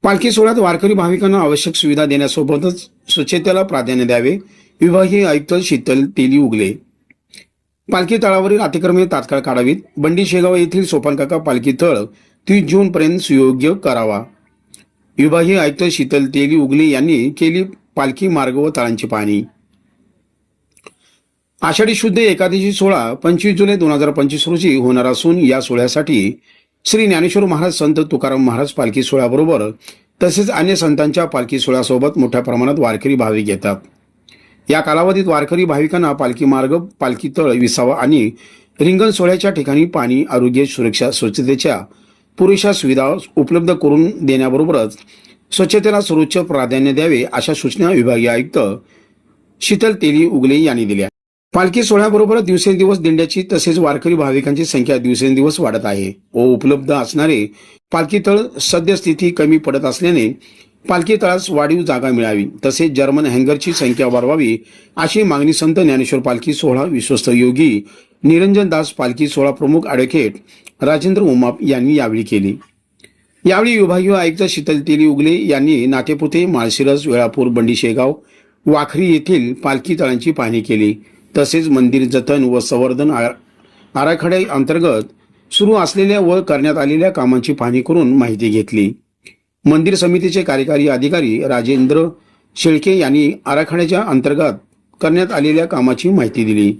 पालखी सोहळ्यात वारकरी भाविकांना आवश्यक सुविधा देण्यासोबतच स्वच्छतेला प्राधान्य द्यावे. विभागीय आयुक्त शीतल तेली उगले. पालखी तळावरील अतिक्रमणे तात्काळ काढावीत. बंडी शेगाव येथील सोपानकाका पालखी तळ 30 जूनपर्यंत सुयोग्य करावा. विभागीय आयुक्त शीतल तेली उगले यांनी केली पालखी मार्ग व तळांची पाहणी. आषाढी शुद्ध एकादशी सोहळा 25 जुलै 2025 रोजी होणार असून या सोहळ्यासाठी श्री ज्ञानेश्वर महाराज, संत तुकाराम महाराज पालखी सोहळ्याबरोबर तसेच अन्य संतांच्या पालखी सोहळ्यासोबत मोठ्या प्रमाणात वारकरी भाविक येतात. या कालावधीत वारकरी भाविकांना पालखी मार्ग, पालखी तळ, विसावा आणि रिंगण सोहळ्याच्या ठिकाणी पाणी, आरोग्य, सुरक्षा, स्वच्छतेच्या पुरेशा सुविधा उपलब्ध करून देण्याबरोबरच स्वच्छतेला सर्वोच्च प्राधान्य द्यावे अशा सूचना विभागीय आयुक्त शीतल तेली उगले यांनी दिल्या. पालखी सोहळ्याबरोबरच दिवसेंदिवस दिंड्याची तसेच वारकरी भाविकांची संख्या दिवसेंदिवस वाढत आहे व उपलब्ध असणारे पालखी तळ सद्यस्थिती कमी पडत असल्याने पालखी तळास वाढीव जागा मिळावी तसेच जर्मन हँगरची संख्या वाढवावी अशी मागणी संत ज्ञानेश्वर पालखी सोहळा विश्वस्त योगी निरंजन दास पालखी सोहळा प्रमुख ॲडव्होकेट राजेंद्र उमाप यांनी यावेळी केली. यावेळी विभागीय आयुक्त शीतल तेली उगले यांनी नातेपुते, माळशिरस, वेळापूर, बंडी शेगाव, वाखरी येथील पालखी तळांची पाहणी केली. तसेच मंदिर जतन व संवर्धन आराखड्या अंतर्गत सुरू असलेल्या व करण्यात आलेल्या कामांची पाहणी करून माहिती घेतली. मंदिर समितीचे कार्यकारी अधिकारी राजेंद्र शेळके यांनी आराखड्याच्या अंतर्गत करण्यात आलेल्या कामाची माहिती दिली.